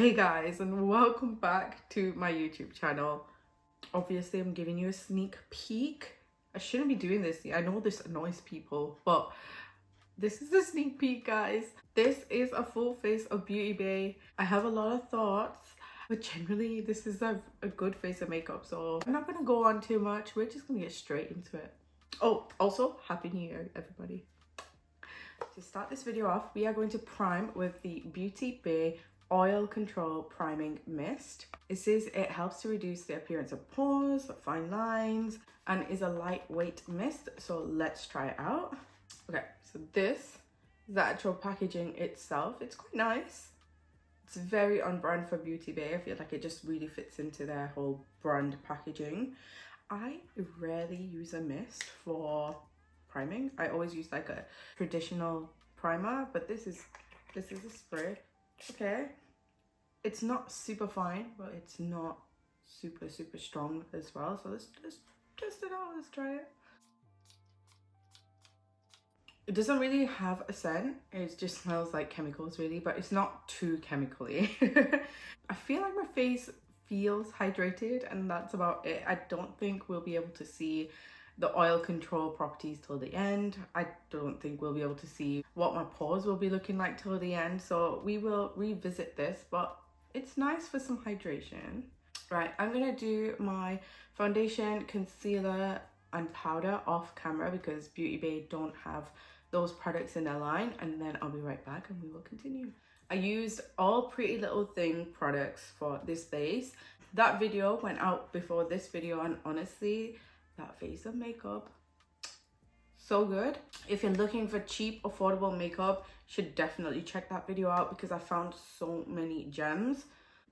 Hey guys, and welcome back to my YouTube channel. Obviously, I'm giving you a sneak peek. I shouldn't be doing this. I know this annoys people, but this is a sneak peek, guys. This is a full face of Beauty Bay. I have a lot of thoughts, but generally, this is a good face of makeup, so I'm not gonna go on too much. We're just gonna get straight into it. Oh, also, Happy New Year, everybody. To start this video off, we are going to prime with the Beauty Bay Oil Control Priming Mist. It says it helps to reduce the appearance of pores, fine lines, and is a lightweight mist. So let's try it out. Okay, so this is the actual packaging itself. It's quite nice. It's very on brand for Beauty Bay. I feel like it just really fits into their whole brand packaging. I rarely use a mist for priming. I always use like a traditional primer, but this is a spray. Okay, it's not super fine, but it's not super strong as well. So let's just test it out. Let's try it. It doesn't really have a scent. It just smells like chemicals really, but it's not too chemically. I feel like my face feels hydrated, and that's about it. I don't think we'll be able to see the oil control properties till the end. I don't think we'll be able to see what my pores will be looking like till the end, so we will revisit this, but it's nice for some hydration. Right, I'm gonna do my foundation, concealer and powder off camera because Beauty Bay don't have those products in their line, and then I'll be right back and we will continue. I used all Pretty Little Thing products for this base. That video went out before this video, and honestly, that face of makeup, so good. If you're looking for cheap, affordable makeup, you should definitely check that video out because I found so many gems.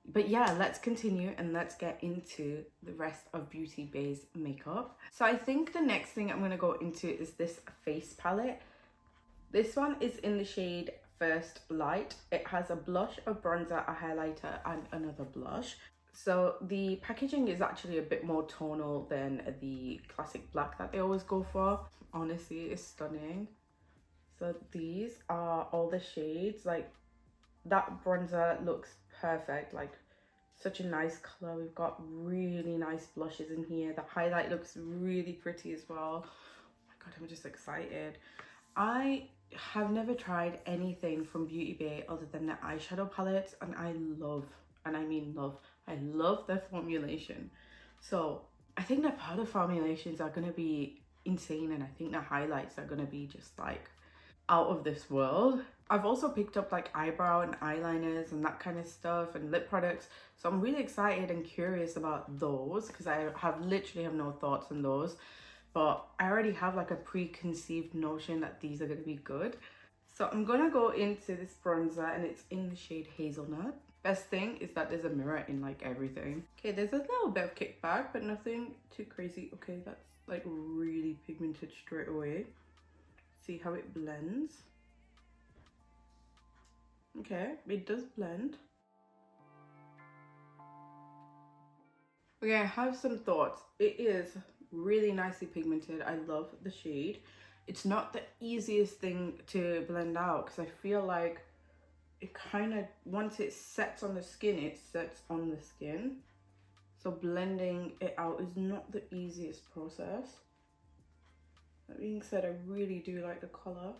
But yeah, let's continue and let's get into the rest of Beauty Bay's makeup. So I think the next thing I'm going to go into is this face palette. This one is in the shade First Light. It has a blush, a bronzer, a highlighter and another blush. So the packaging is actually a bit more tonal than the classic black that they always go for. Honestly, it's stunning. So these are all the shades. Like, that bronzer looks perfect, like such a nice color. We've got really nice blushes in here. The highlight looks really pretty as well. Oh my god, I'm just excited. I have never tried anything from Beauty Bay other than their eyeshadow palettes, and I love, and I mean love, I love their formulation. So I think their powder formulations are gonna be insane, and I think their highlights are gonna be just like out of this world. I've also picked up like eyebrow and eyeliners and that kind of stuff, and lip products, so I'm really excited and curious about those because I literally have no thoughts on those, but I already have like a preconceived notion that these are going to be good. So I'm gonna go into this bronzer, and it's in the shade Hazelnut. Best thing is that there's a mirror in like everything. Okay, there's a little bit of kickback, but nothing too crazy. Okay, that's like really pigmented straight away. See how it blends. Okay, it does blend. Okay, I have some thoughts. It is really nicely pigmented. I love the shade. It's not the easiest thing to blend out because I feel like it kind of, once it sets on the skin, it sets on the skin. So blending it out is not the easiest process. That being said, I really do like the color.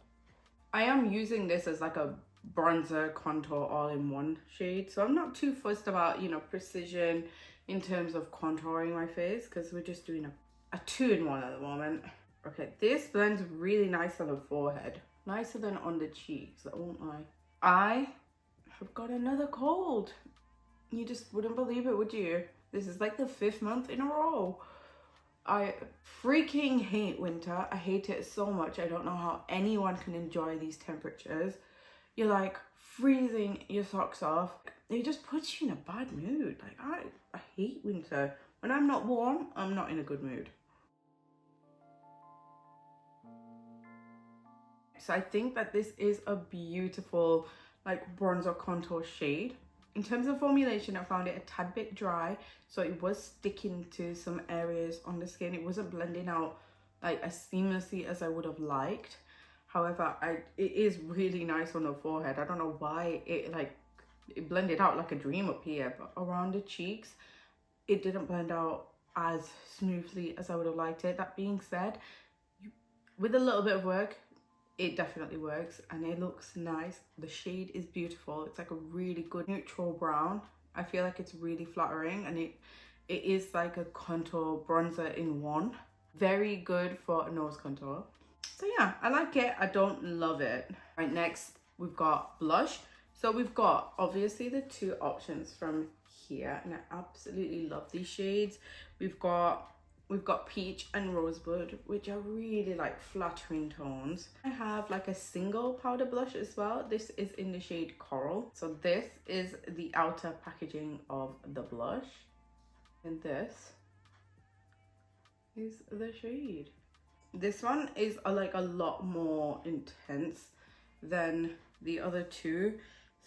I am using this as like a bronzer contour all in one shade, so I'm not too fussed about, you know, precision in terms of contouring my face because we're just doing a two-in-one at the moment. Okay, this blends really nice on the forehead, nicer than on the cheeks, I won't lie. I have got another cold. You just wouldn't believe it, would you? This is like the 5th month in a row. I freaking hate winter. I hate it so much. I don't know how anyone can enjoy these temperatures. You're like freezing your socks off. It just puts you in a bad mood. Like, I hate winter. When I'm not warm, I'm not in a good mood. So I think that this is a beautiful like bronzer contour shade. In terms of formulation, I found it a tad bit dry, so it was sticking to some areas on the skin. It wasn't blending out like as seamlessly as I would have liked. However, it is really nice on the forehead. I don't know why it like it blended out like a dream up here, but around the cheeks, it didn't blend out as smoothly as I would have liked it. That being said, with a little bit of work, it definitely works and it looks nice. The shade is beautiful. It's like a really good neutral brown. I feel like it's really flattering, and it is like a contour bronzer in one. Very good for a nose contour. So yeah, I like it. I don't love it. Right, next we've got blush. So we've got obviously the two options from here, and I absolutely love these shades. We've got peach and rosebud, which are really like flattering tones. I have like a single powder blush as well. This is in the shade Coral. So this is the outer packaging of the blush, and this is the shade. This one is like a lot more intense than the other two,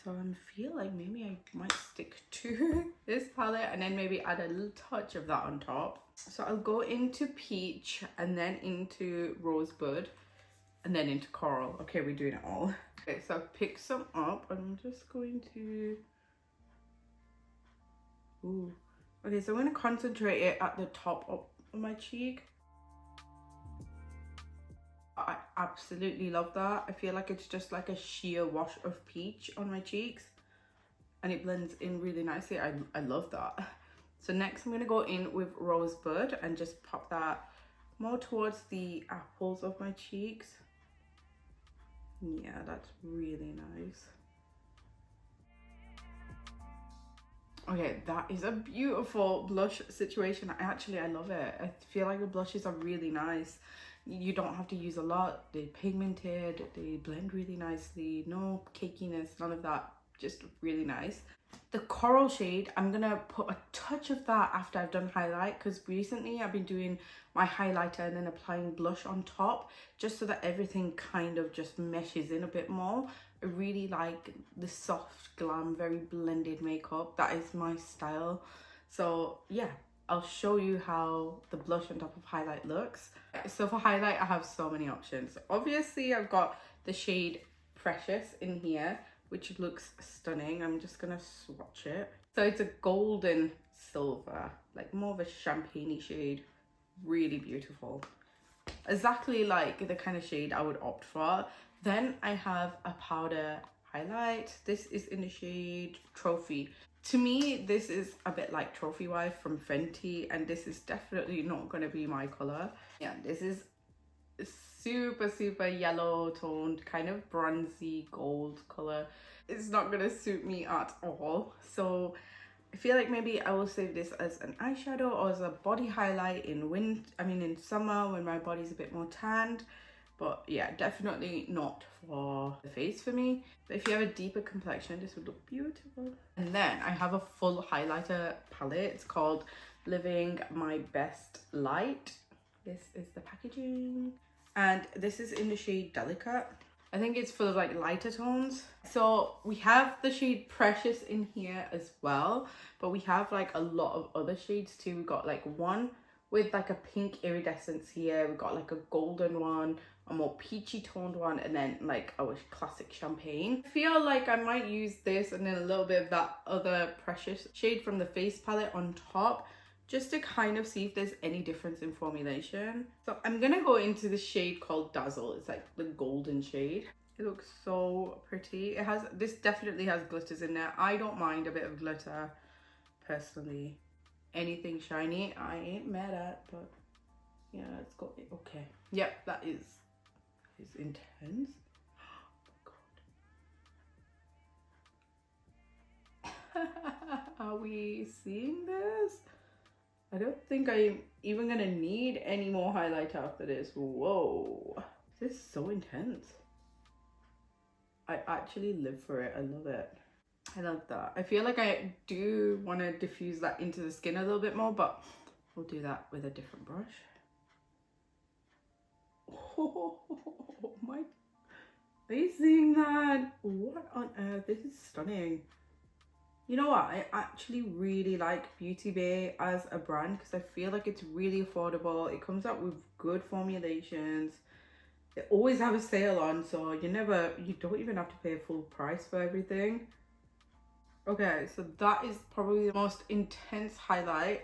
so I feel like maybe I might stick to this palette and then maybe add a little touch of that on top. So I'll go into peach and then into rosebud and then into coral. Okay, we're doing it all. Okay, so I've picked some up. I'm just going to... Ooh. Okay, so I'm going to concentrate it at the top of my cheek. I absolutely love that. I feel like it's just like a sheer wash of peach on my cheeks, and it blends in really nicely. I love that. So next I'm going to go in with rosebud and just pop that more towards the apples of my cheeks. Yeah, that's really nice. Okay, that is a beautiful blush situation. I love it. I feel like the blushes are really nice. You don't have to use a lot. They're pigmented, they blend really nicely, no cakiness, none of that, just really nice. The coral shade, I'm gonna put a touch of that after I've done highlight, because recently I've been doing my highlighter and then applying blush on top, just so that everything kind of just meshes in a bit more. I really like the soft glam, very blended makeup. That is my style. So yeah, I'll show you how the blush on top of highlight looks. So for highlight, I have so many options. Obviously, I've got the shade Precious in here, which looks stunning. I'm just gonna swatch it. So it's a golden silver, like more of a champagne-y shade. Really beautiful. Exactly like the kind of shade I would opt for. Then I have a powder highlight. This is in the shade Trophy. To me, this is a bit like Trophy Wife from Fenty, and this is definitely not going to be my color. Yeah, this is super yellow toned, kind of bronzy gold color. It's not going to suit me at all. So I feel like maybe I will save this as an eyeshadow or as a body highlight in summer when my body's a bit more tanned. But yeah, definitely not for the face for me. But if you have a deeper complexion, this would look beautiful. And then I have a full highlighter palette. It's called Living My Best Light. This is the packaging. And this is in the shade Delicate. I think it's full of like lighter tones. So we have the shade Precious in here as well, but we have like a lot of other shades too. We've got like one with like a pink iridescence here. We've got like a golden one, a more peachy toned one, and then like our classic champagne. I feel like I might use this and then a little bit of that other Precious shade from the face palette on top, just to kind of see if there's any difference in formulation. So I'm gonna go into the shade called Dazzle. It's like the golden shade. It looks so pretty. This definitely has glitters in there. I don't mind a bit of glitter personally. Anything shiny, I ain't mad at, but yeah, let's go. Okay. Yep, that is intense. Oh my god. Are we seeing this? I don't think I'm even gonna need any more highlight after this. Whoa, this is so intense. I actually live for it. I love it. I love that. I feel like I do want to diffuse that into the skin a little bit more, but we'll do that with a different brush. Oh my, are you seeing that? What on earth? This is stunning. You know what? I actually really like Beauty Bay as a brand because I feel like it's really affordable. It comes out with good formulations. They always have a sale on, so you don't even have to pay full price for everything. Okay, so that is probably the most intense highlight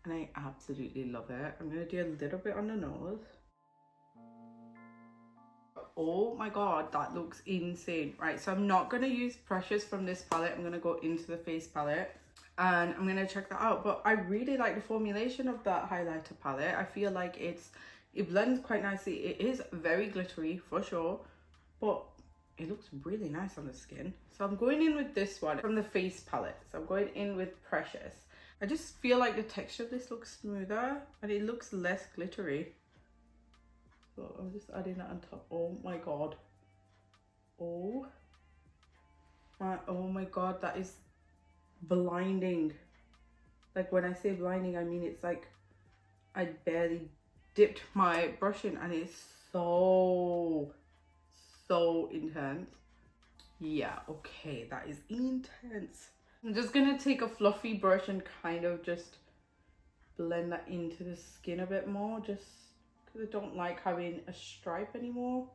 and I absolutely love it. I'm gonna do a little bit on the nose. Oh my god, that looks insane. Right, so I'm not gonna use Precious from this palette. I'm gonna go into the face palette and I'm gonna check that out. But I really like the formulation of that highlighter palette. I feel like it blends quite nicely. It is very glittery for sure, but it looks really nice on the skin. So I'm going in with this one from the face palette. So I'm going in with Precious. I just feel like the texture of this looks smoother and it looks less glittery. So I'm just adding that on top. Oh my god. Oh my god, that is blinding. Like when I say blinding, I mean it's like I barely dipped my brush in and it's so intense. Yeah, okay, that is intense. I'm just gonna take a fluffy brush and kind of just blend that into the skin a bit more, just because I don't like having a stripe anymore.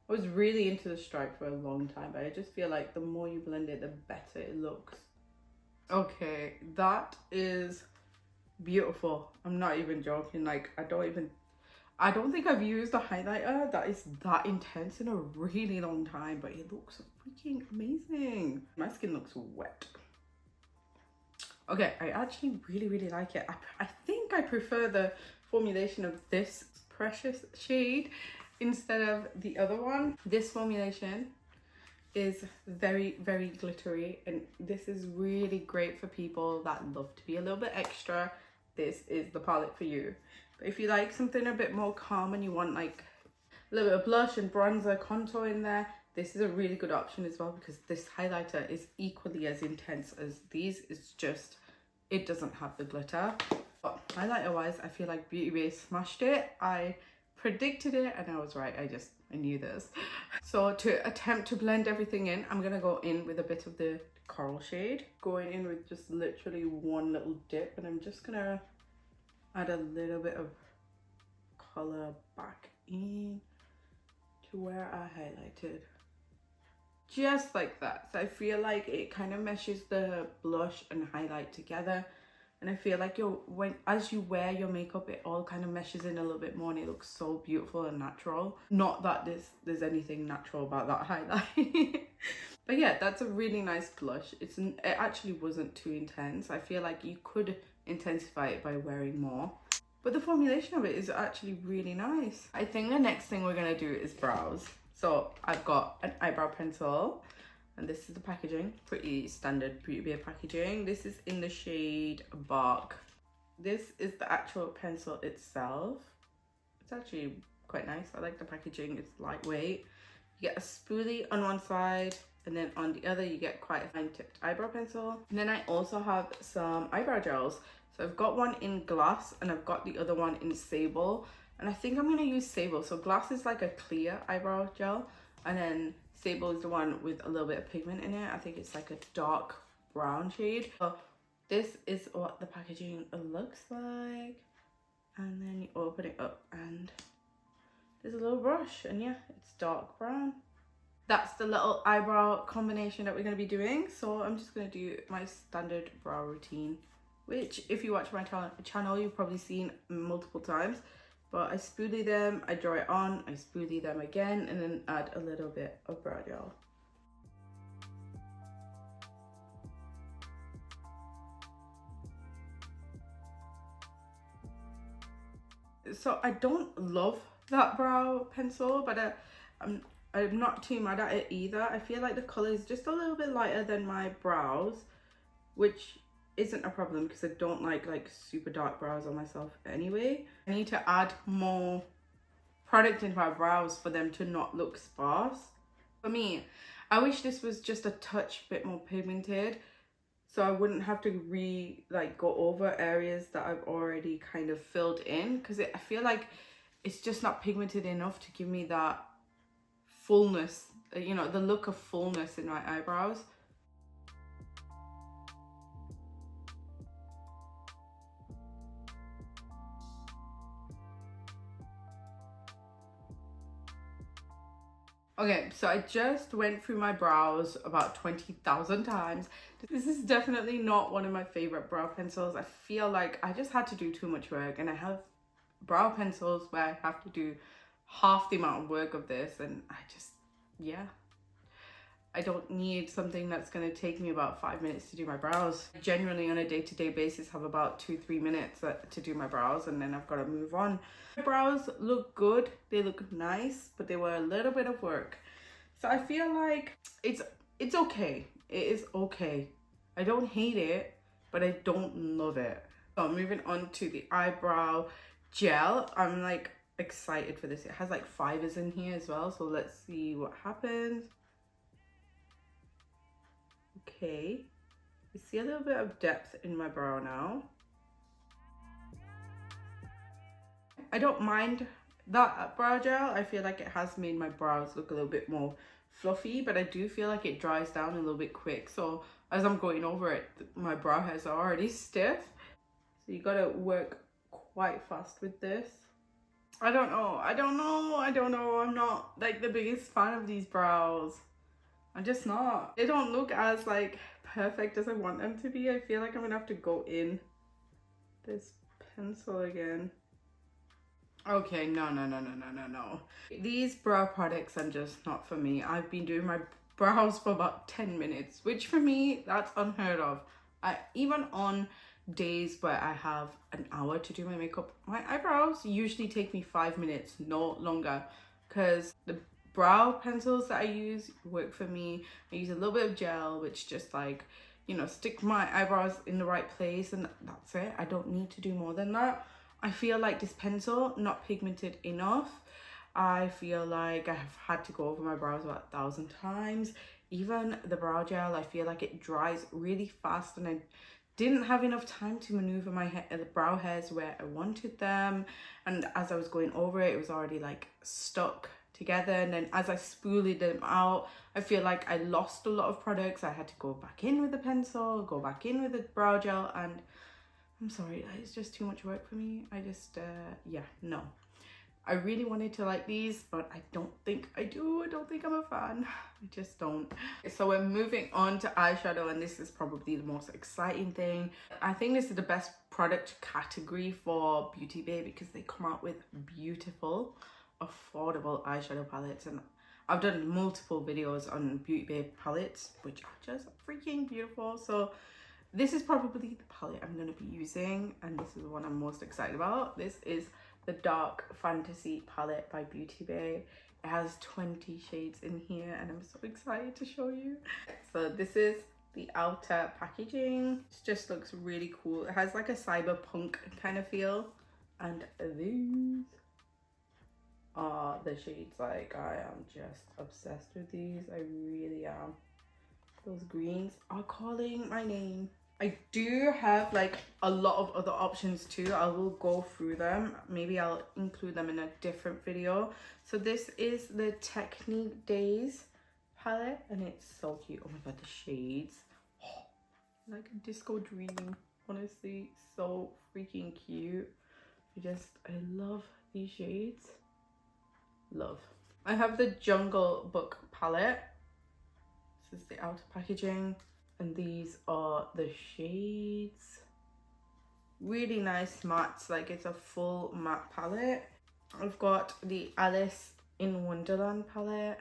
I was really into the stripe for a long time, but I just feel like the more you blend it, the better it looks. Okay, that is beautiful. I'm not even joking. Like, I don't think I've used a highlighter that is that intense in a really long time, but it looks freaking amazing. My skin looks wet. Okay, I actually really like it. I think I prefer the formulation of this Precious shade instead of the other one. This formulation is very glittery and this is really great for people that love to be a little bit extra. This is the palette for you. But if you like something a bit more calm and you want like a little bit of blush and bronzer contour in there, this is a really good option as well, because this highlighter is equally as intense as these. It's just, it doesn't have the glitter. But highlighter wise, I feel like Beauty Bay smashed it. I predicted it and I was right. I knew this. So to attempt to blend everything in, I'm gonna go in with a bit of the coral shade. Going in with just literally one little dip, and I'm just gonna add a little bit of color back in to where I highlighted. Just like that. So I feel like it kind of meshes the blush and highlight together. And I feel like as you wear your makeup, it all kind of meshes in a little bit more and it looks so beautiful and natural. Not that there's anything natural about that highlight. But yeah, that's a really nice blush. It actually wasn't too intense. I feel like you could intensify it by wearing more. But the formulation of it is actually really nice. I think the next thing we're gonna do is brows. So I've got an eyebrow pencil. And this is the packaging, pretty standard Beauty Bay packaging. This is in the shade Bark. This is the actual pencil itself. It's actually quite nice. I like the packaging, it's lightweight. You get a spoolie on one side, and then on the other you get quite a fine tipped eyebrow pencil. And then I also have some eyebrow gels. So I've got one in glass and I've got the other one in sable. And I think I'm gonna use sable. So glass is like a clear eyebrow gel, and then sable is the one with a little bit of pigment in it. I think it's like a dark brown shade. So this is what the packaging looks like. And then you open it up and there's a little brush, and yeah, it's dark brown. That's the little eyebrow combination that we're going to be doing. So I'm just going to do my standard brow routine, which if you watch my channel, you've probably seen multiple times. But I spoolie them, I draw it on, I spoolie them again, and then add a little bit of brow gel. So I don't love that brow pencil, but I'm not too mad at it either. I feel like the colour is just a little bit lighter than my brows, which isn't a problem because I don't like super dark brows on myself anyway. I need to add more product into my brows for them to not look sparse. For me, I wish this was just a touch bit more pigmented, so I wouldn't have to go over areas that I've already kind of filled in, because I feel like it's just not pigmented enough to give me that fullness, you know, the look of fullness in my eyebrows. Okay, so I just went through my brows about 20,000 times. This is definitely not one of my favorite brow pencils. I feel like I just had to do too much work, and I have brow pencils where I have to do half the amount of work of this, and I just, yeah. I don't need something that's going to take me about 5 minutes to do my brows. I generally on a day-to-day basis have about 2-3 minutes to do my brows, and then I've got to move on. My brows look good, they look nice, but they were a little bit of work. So I feel like it's okay. It is okay. I don't hate it, but I don't love it. So moving on to the eyebrow gel. I'm like excited for this. It has like fibers in here as well, so let's see what happens. Okay, you see a little bit of depth in my brow now. I don't mind that brow gel. I feel like it has made my brows look a little bit more fluffy, but I do feel like it dries down a little bit quick. So as I'm going over it, my brow hairs are already stiff. So you gotta work quite fast with this. I don't know. I'm not like the biggest fan of these brows. I'm just not. They don't look as like perfect as I want them to be. I feel like I'm gonna have to go in this pencil again. Okay, no. These brow products are just not for me. I've been doing my brows for about 10 minutes, which for me, that's unheard of. Even on days where I have an hour to do my makeup, my eyebrows usually take me 5 minutes, no longer, because the brow pencils that I use work for me. I use a little bit of gel, which just like, you know, stick my eyebrows in the right place, and that's it. I don't need to do more than that. I feel like this pencil not pigmented enough. I feel like I have had to go over my brows about 1,000 times. Even the brow gel, I feel like it dries really fast, and I didn't have enough time to maneuver my the brow hairs where I wanted them. And as I was going over it, it was already like stuck together, and then as I spooled them out, I feel like I lost a lot of products. I had to go back in with the pencil, go back in with the brow gel, and I'm sorry, it's just too much work for me. I just, yeah, no. I really wanted to like these, but I don't think I do. I don't think I'm a fan. I just don't. So we're moving on to eyeshadow, and this is probably the most exciting thing. I think this is the best product category for Beauty Bay because they come out with beautiful, affordable eyeshadow palettes, and I've done multiple videos on Beauty Bay palettes, which are just freaking beautiful. So this is probably the palette I'm going to be using, and this is the one I'm most excited about. This is the Dark Fantasy palette by Beauty Bay. It has 20 shades in here, and I'm so excited to show you. So this is the outer packaging. It just looks really cool. It has like a cyberpunk kind of feel, and these are the shades. Like, I am just obsessed with these. I really am. Those greens are calling my name. I do have like a lot of other options too. I will go through them. Maybe I'll include them in a different video. So this is the Technique Days palette, and it's so cute. Oh my god, the shades. Oh, like a disco dream. Honestly, so freaking cute. I love these shades. Love. I have the Jungle Book palette. This is the outer packaging, and these are the shades. Really nice mattes, like it's a full matte palette. I've got the Alice in Wonderland palette.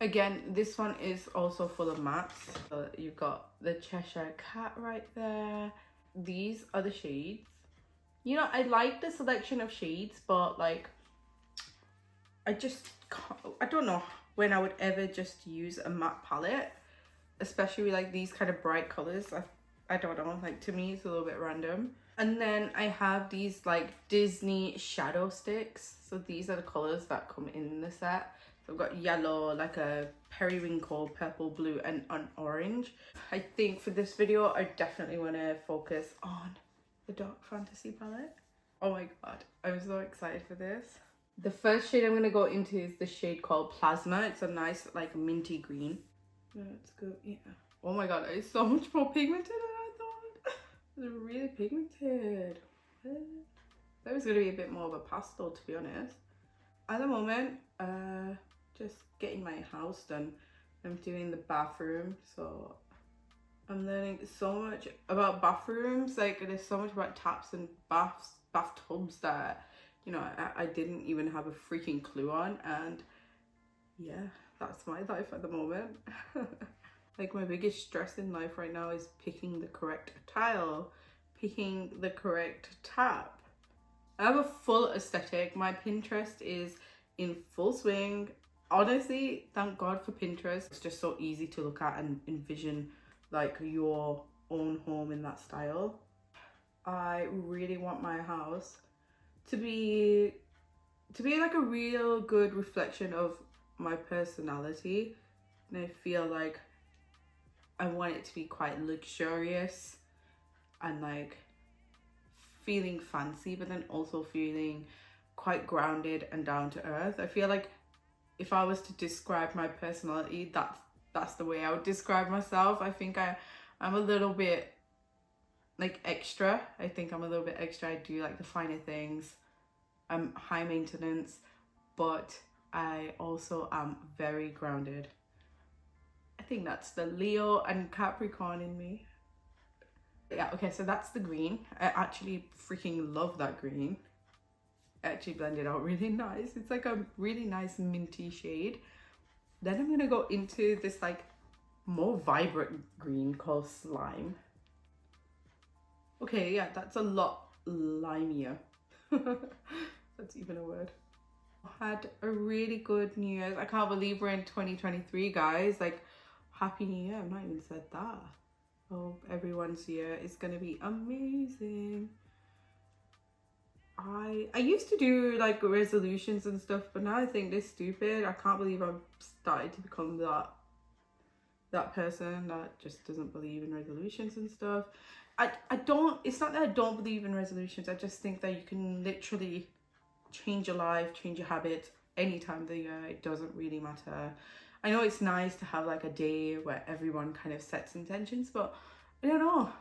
Again, this one is also full of mattes. So you've got the Cheshire Cat right there. These are the shades. You know, I like the selection of shades, but like I just can't, I don't know when I would ever just use a matte palette, especially with like these kind of bright colors. I don't know, like to me it's a little bit random. And then I have these like Disney shadow sticks. So these are the colors that come in the set. So I've got yellow, like a periwinkle, purple, blue, and an orange. I think for this video I definitely want to focus on the Dark Fantasy palette. Oh my god, I'm so excited for this. The first shade I'm going to go into is the shade called Plasma. It's a nice like minty green. Let's go, yeah. Oh my god, it's so much more pigmented than I thought. It's really pigmented. What? I thought it was going to be a bit more of a pastel, to be honest. At the moment, just getting my house done. I'm doing the bathroom, so I'm learning so much about bathrooms. Like there's so much about taps and bathtubs that, you know, I didn't even have a freaking clue on. And yeah, that's my life at the moment. Like my biggest stress in life right now is picking the correct tile, picking the correct tap. I have a full aesthetic. My Pinterest is in full swing. Honestly, thank God for Pinterest. It's just so easy to look at and envision like your own home in that style. I really want my house to be like a real good reflection of my personality. And I feel like I want it to be quite luxurious and like feeling fancy, but then also feeling quite grounded and down to earth. I feel like if I was to describe my personality, that's the way I would describe myself. I think I'm a little bit like extra. I think I'm a little bit extra. I do like the finer things. I'm high maintenance, but I also am very grounded. I think that's the Leo and Capricorn in me. Yeah, okay, so that's the green. I actually freaking love that green. It actually blended out really nice. It's like a really nice minty shade. Then I'm gonna go into this like more vibrant green called Slime. Okay, yeah, that's a lot limier. That's even a word. Had a really good New Year's. I can't believe we're in 2023, guys. Like, Happy New Year. I've not even said that. Hope everyone's year is gonna be amazing. I used to do like resolutions and stuff, but now I think they're stupid. I can't believe I've started to become that person that just doesn't believe in resolutions and stuff. I don't, it's not that I don't believe in resolutions. I just think that you can literally change your life, change your habits any time of the year. It doesn't really matter. I know it's nice to have like a day where everyone kind of sets intentions, but I don't know.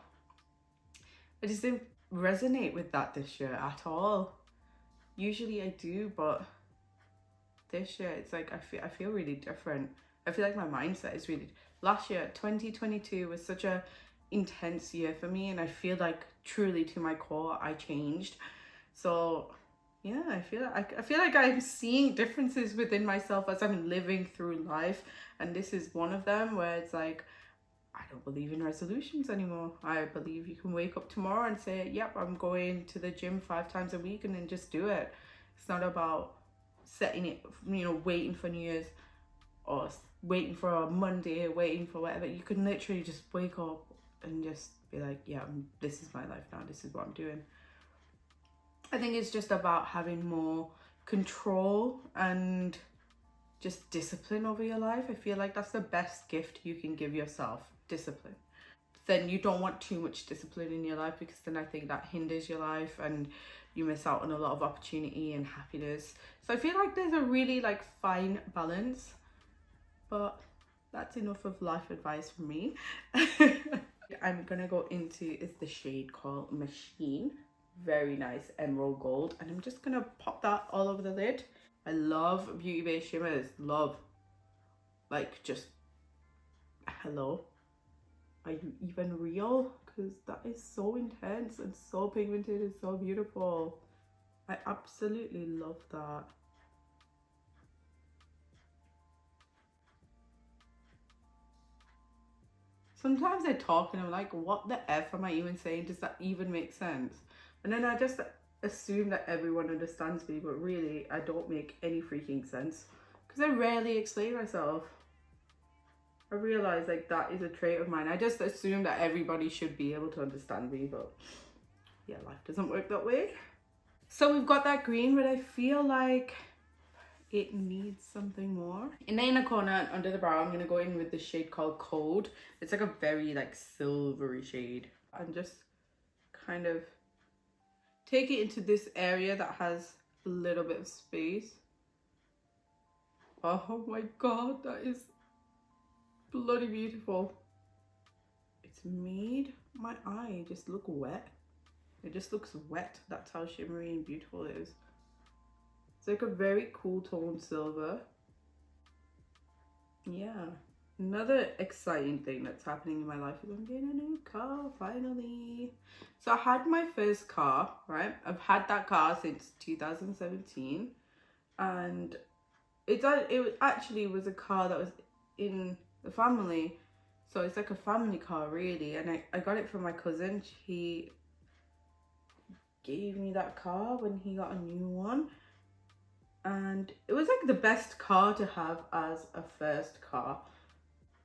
I just didn't resonate with that this year at all. Usually I do, but this year it's like I feel really different. I feel like my mindset is really, last year 2022 was such a intense year for me, and I feel like truly to my core I changed. So yeah, I feel like I'm seeing differences within myself as I'm living through life, and this is one of them where it's like I don't believe in resolutions anymore. I believe you can wake up tomorrow and say, yep, I'm going to the gym 5 times a week, and then just do it. It's not about setting it, you know, waiting for New Year's or waiting for a Monday, waiting for whatever. You can literally just wake up and just be like, yeah, this is my life now. This is what I'm doing. I think it's just about having more control and just discipline over your life. I feel like that's the best gift you can give yourself, discipline. Then you don't want too much discipline in your life, because then I think that hinders your life and you miss out on a lot of opportunity and happiness. So I feel like there's a really like fine balance, but that's enough of life advice from me. I'm gonna go into is the shade called Machine. Very nice emerald gold, and I'm just gonna pop that all over the lid. I love beauty based shimmers. Love. Like, just hello. Are you even real? Because that is so intense and so pigmented and so beautiful. I absolutely love that. Sometimes I talk and I'm like, what the F am I even saying? Does that even make sense? And then I just assume that everyone understands me, but really I don't make any freaking sense, because I rarely explain myself. I realize like that is a trait of mine. I just assume that everybody should be able to understand me, but yeah, life doesn't work that way. So we've got that green, but I feel like it needs something more. In the inner corner under the brow, I'm gonna go in with the shade called Cold. It's like a very like silvery shade, and just kind of take it into this area that has a little bit of space. Oh my god, that is bloody beautiful. It's made my eye just look wet. It just looks wet. That's how shimmery and beautiful it is. It's like a very cool tone silver. Yeah. Another exciting thing that's happening in my life is I'm getting a new car finally. So I had my first car, right? I've had that car since 2017, and it actually was a car that was in the family. So it's like a family car really, and I got it from my cousin. He gave me that car when he got a new one, and it was like the best car to have as a first car.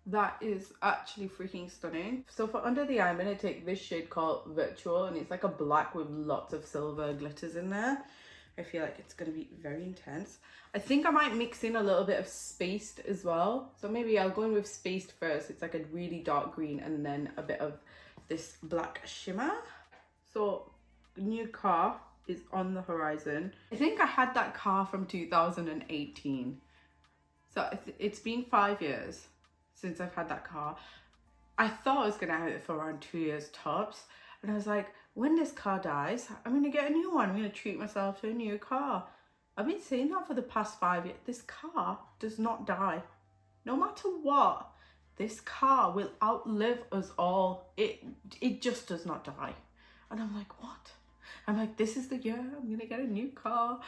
That is actually freaking stunning. So for under the eye, I'm going to take this shade called Virtual, and it's like a black with lots of silver glitters in there. I feel like it's going to be very intense. I think I might mix in a little bit of Spaced as well. So maybe I'll go in with Spaced first. It's like a really dark green, and then a bit of this black shimmer. So new car is on the horizon. I think I had that car from 2018. So it's been 5 years since I've had that car. I thought I was gonna have it for around 2 years tops, and I was like, when this car dies, I'm gonna get a new one. I'm gonna treat myself to a new car. I've been saying that for the past 5 years. This car does not die. No matter what, this car will outlive us all. It just does not die. And I'm like, what? I'm like, this is the year I'm gonna get a new car.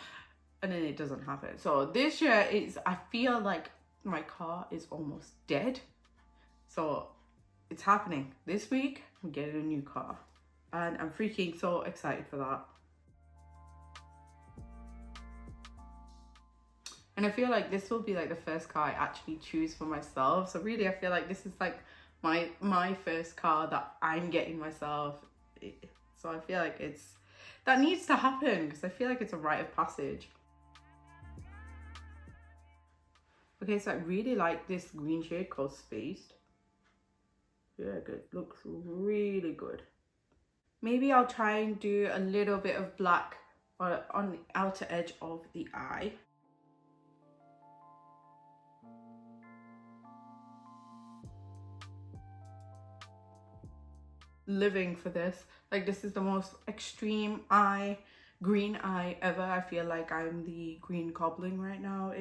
And then it doesn't happen. So this year I feel like my car is almost dead. So it's happening. This week, I'm getting a new car. And I'm freaking so excited for that. And I feel like this will be like the first car I actually choose for myself. So really, I feel like this is like my first car that I'm getting myself. So I feel like that needs to happen, because I feel like it's a rite of passage. Okay, so I really like this green shade called Spaced. Yeah, good. Looks really good. Maybe I'll try and do a little bit of black on the outer edge of the eye. Living for this. Like, this is the most extreme green eye ever. I feel like I'm the green goblin right now.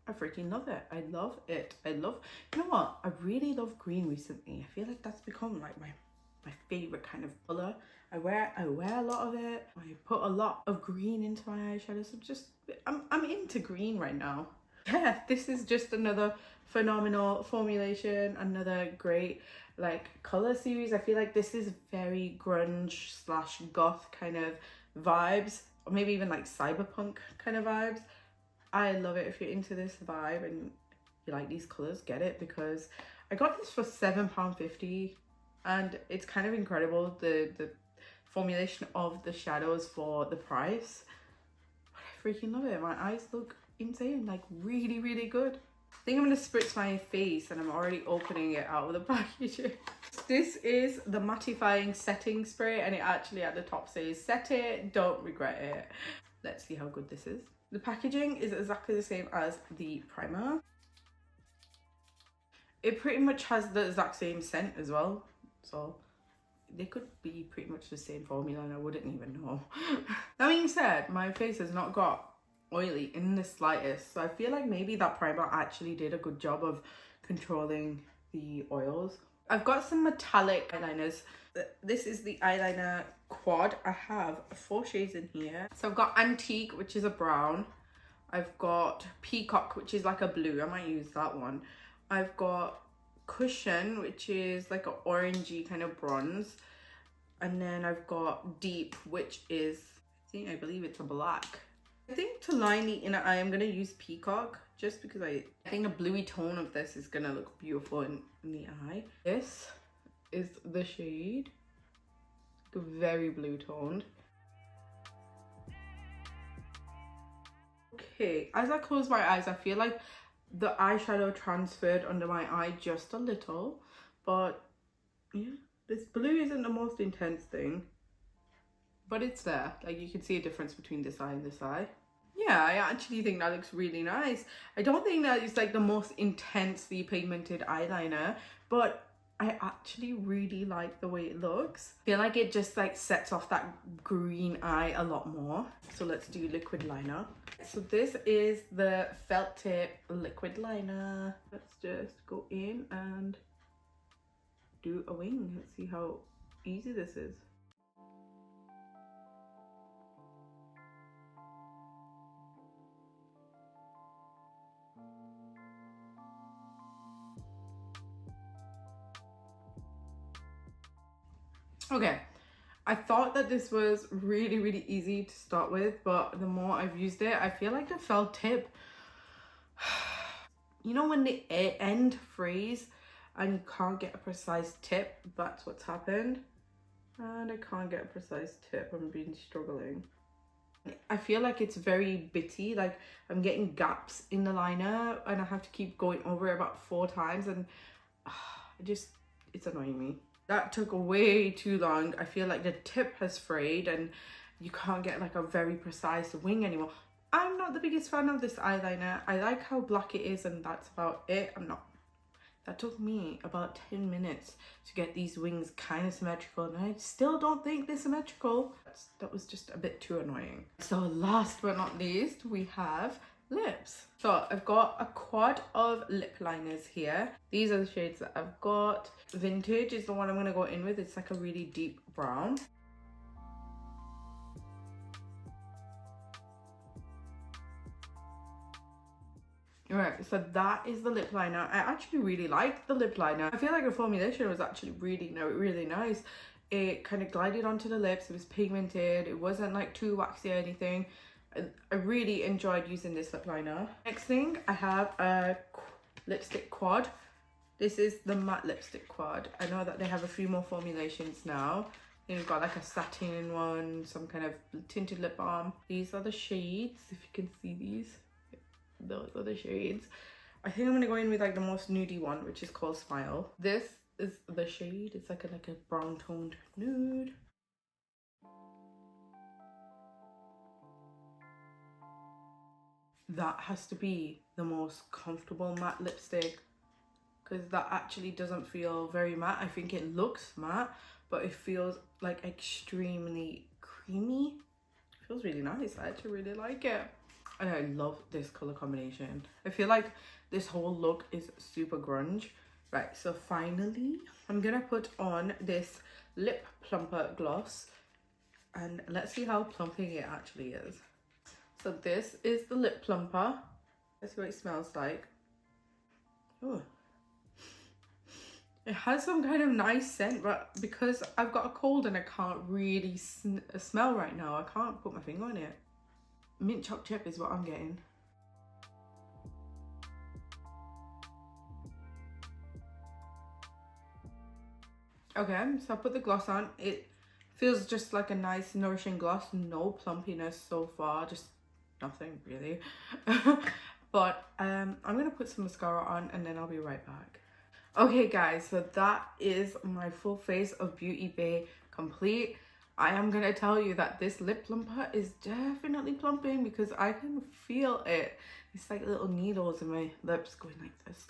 I freaking love it. I love it. You know what? I really love green recently. I feel like that's become like my favorite kind of color. I wear a lot of it. I put a lot of green into my eyeshadow. So I'm into green right now. Yeah, this is just another phenomenal formulation, another great like color series. I feel like this is very grunge / goth kind of vibes, or maybe even like cyberpunk kind of vibes. I love it. If you're into this vibe and you like these colors, get it, because I got this for £7.50, and it's kind of incredible the formulation of the shadows for the price. But I freaking love it. My eyes look insane, like really, really good. I think I'm gonna spritz my face, and I'm already opening it out of the packaging. This is the mattifying setting spray, and it actually at the top says set it, don't regret it. Let's see how good this is. The packaging is exactly the same as the primer. It pretty much has the exact same scent as well, so they could be pretty much the same formula and I wouldn't even know. That being said, my face has not got oily in the slightest, so I feel like maybe that primer actually did a good job of controlling the oils. I've got some metallic eyeliners. This is the eyeliner quad. I have 4 shades in here. So I've got Antique, which is a brown. I've got Peacock, which is like a blue. I might use that one. I've got Cushion, which is like an orangey kind of bronze. And then I've got Deep, which is, I believe it's a black. I think to line the inner eye, I'm going to use Peacock, just because I think a bluey tone of this is going to look beautiful in the eye. This is the shade. Very blue toned. Okay, as I close my eyes, I feel like the eyeshadow transferred under my eye just a little, but yeah, this blue isn't the most intense thing, but it's there. Like, you can see a difference between this eye and this eye. Yeah, I actually think that looks really nice. I don't think that it's like the most intensely pigmented eyeliner, but I actually really like the way it looks. I feel like it just like sets off that green eye a lot more. So let's do liquid liner. So this is the felt tip liquid liner. Let's just go in and do a wing. Let's see how easy this is. Okay, I thought that this was really easy to start with, but the more I've used it, I feel like the felt tip, you know when the end freeze and you can't get a precise tip, that's what's happened. And I can't get a precise tip, I'm been struggling. I feel like it's very bitty, like I'm getting gaps in the liner and I have to keep going over it about 4 times and it's annoying me. That took way too long. I feel like the tip has frayed and you can't get like a very precise wing anymore. I'm not the biggest fan of this eyeliner. I like how black it is and that's about it. That took me about 10 minutes to get these wings kind of symmetrical and I still don't think they're symmetrical. That was just a bit too annoying. So last but not least, we have lips. So I've got a quad of lip liners here. These are the shades that I've got. Vintage is the one I'm going to go in with. It's like a really deep brown. Alright, so that is the lip liner. I actually really like the lip liner. I feel like the formulation was actually really nice. It kind of glided onto the lips. It was pigmented. It wasn't like too waxy or anything. I really enjoyed using this lip liner. Next thing, I have a lipstick quad. This is the matte lipstick quad. I know that they have a few more formulations now. You've got like a satin one, some kind of tinted lip balm. These are the shades, if you can see these. Those are the shades. I think I'm gonna go in with like the most nudie one, which is called Smile. This is the shade. It's like a brown toned nude. That has to be the most comfortable matte lipstick because that actually doesn't feel very matte. I think it looks matte, but it feels like extremely creamy. It feels really nice. I actually really like it. And I love this color combination. I feel like this whole look is super grunge. Right, so finally, I'm gonna put on this lip plumper gloss and let's see how plumping it actually is. So this is the lip plumper. Let's see what it smells like. Oh, it has some kind of nice scent, but because I've got a cold and I can't really smell right now, I can't put my finger on it. Mint choc chip is what I'm getting. Okay, so I put the gloss on. It feels just like a nice nourishing gloss. No plumpiness so far, just nothing really. But I'm gonna put some mascara on and then I'll be right back. Okay guys, so that is my full face of Beauty Bay complete. I am gonna tell you that this lip plumper is definitely plumping because I can feel it. It's like little needles in my lips going like this.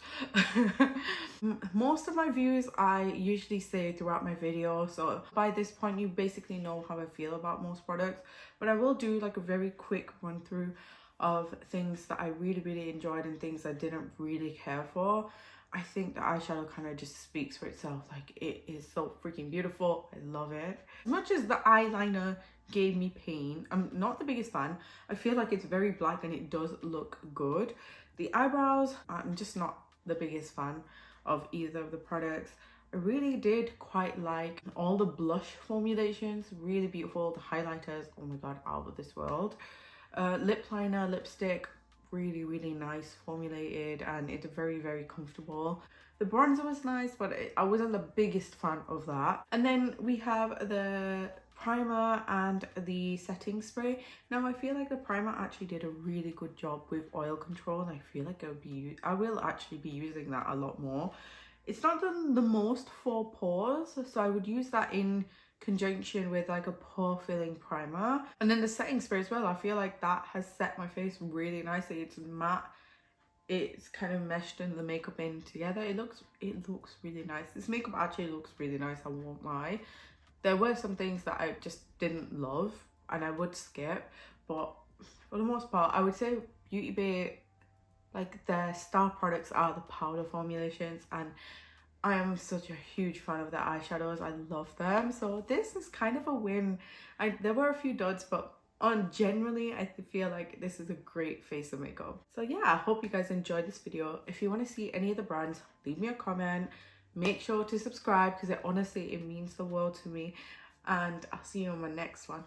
Most of my views I usually say throughout my video, so by this point you basically know how I feel about most products, but I will do like a very quick run through of things that I really enjoyed and things I didn't really care for. I think the eyeshadow kind of just speaks for itself. Like, it is so freaking beautiful. I love it. As much as the eyeliner gave me pain, I'm not the biggest fan. I feel like it's very black and it does look good. The eyebrows, I'm just not the biggest fan of either of the products. I really did quite like all the blush formulations, really beautiful. The highlighters, oh my god, out of this world. Lip liner, lipstick, really nice formulated, and it's very comfortable. The bronzer was nice, but I wasn't the biggest fan of that. And then we have the primer and the setting spray. Now I feel like the primer actually did a really good job with oil control, and I feel like I will actually be using that a lot more. It's not done the most for pores, so I would use that in conjunction with like a pore filling primer. And then the setting spray as well, I feel like that has set my face really nicely. It's matte, it's kind of meshed in the makeup in together. It looks really nice. This makeup actually looks really nice, I won't lie. There were some things that I just didn't love and I would skip, but for the most part I would say Beauty Bay, like their star products are the powder formulations, and I am such a huge fan of their eyeshadows. I love them. So this is kind of a win. There were a few duds, but generally I feel like this is a great face of makeup. So yeah, I hope you guys enjoyed this video. If you want to see any of the brands, leave me a comment. Make sure to subscribe because it honestly, it means the world to me. And I'll see you on my next one.